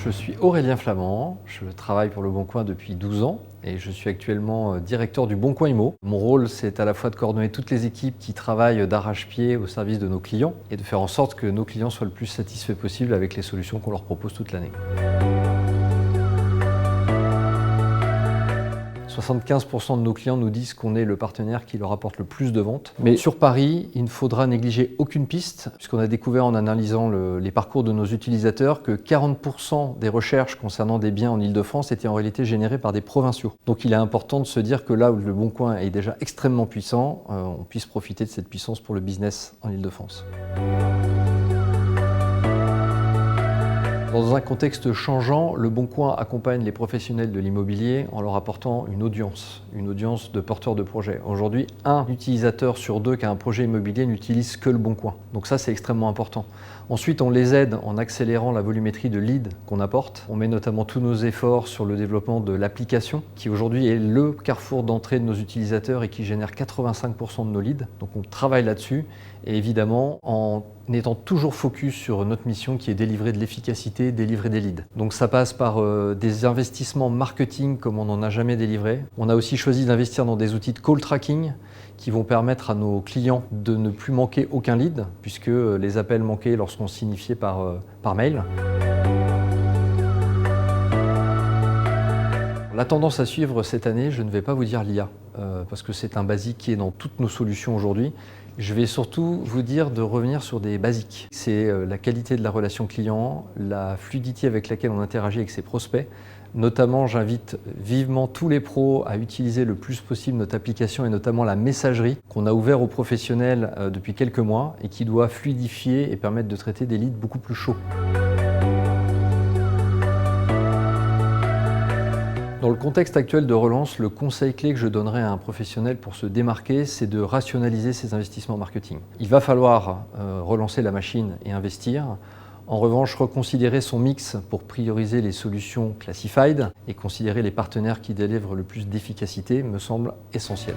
Je suis Aurélien Flamand, je travaille pour Le Bon Coin depuis 12 ans et je suis actuellement directeur du Bon Coin Immo. Mon rôle, c'est à la fois de coordonner toutes les équipes qui travaillent d'arrache-pied au service de nos clients et de faire en sorte que nos clients soient le plus satisfaits possible avec les solutions qu'on leur propose toute l'année. 75% de nos clients nous disent qu'on est le partenaire qui leur apporte le plus de ventes. Mais sur Paris, il ne faudra négliger aucune piste, puisqu'on a découvert en analysant les parcours de nos utilisateurs que 40% des recherches concernant des biens en Ile-de-France étaient en réalité générées par des provinciaux. Donc il est important de se dire que là où le Bon Coin est déjà extrêmement puissant, on puisse profiter de cette puissance pour le business en Ile-de-France. Dans un contexte changeant, Le Bon Coin accompagne les professionnels de l'immobilier en leur apportant une audience de porteurs de projets. Aujourd'hui, un utilisateur sur deux qui a un projet immobilier n'utilise que Le Bon Coin. Donc ça, c'est extrêmement important. Ensuite, on les aide en accélérant la volumétrie de leads qu'on apporte. On met notamment tous nos efforts sur le développement de l'application, qui aujourd'hui est le carrefour d'entrée de nos utilisateurs et qui génère 85% de nos leads. Donc on travaille là-dessus et évidemment en étant toujours focus sur notre mission qui est délivrer de l'efficacité, délivrer des leads. Donc ça passe par des investissements marketing comme on n'en a jamais délivré. On a aussi choisi d'investir dans des outils de call tracking qui vont permettre à nos clients de ne plus manquer aucun lead puisque les appels manquaient lorsqu'on signifiait par mail. La tendance à suivre cette année, je ne vais pas vous dire l'IA, parce que c'est un basique qui est dans toutes nos solutions aujourd'hui. Je vais surtout vous dire de revenir sur des basiques. C'est la qualité de la relation client, la fluidité avec laquelle on interagit avec ses prospects. Notamment, j'invite vivement tous les pros à utiliser le plus possible notre application et notamment la messagerie qu'on a ouvert aux professionnels depuis quelques mois et qui doit fluidifier et permettre de traiter des leads beaucoup plus chauds. Dans le contexte actuel de relance, le conseil clé que je donnerais à un professionnel pour se démarquer, c'est de rationaliser ses investissements marketing. Il va falloir relancer la machine et investir. En revanche, reconsidérer son mix pour prioriser les solutions classified et considérer les partenaires qui délivrent le plus d'efficacité me semble essentiel.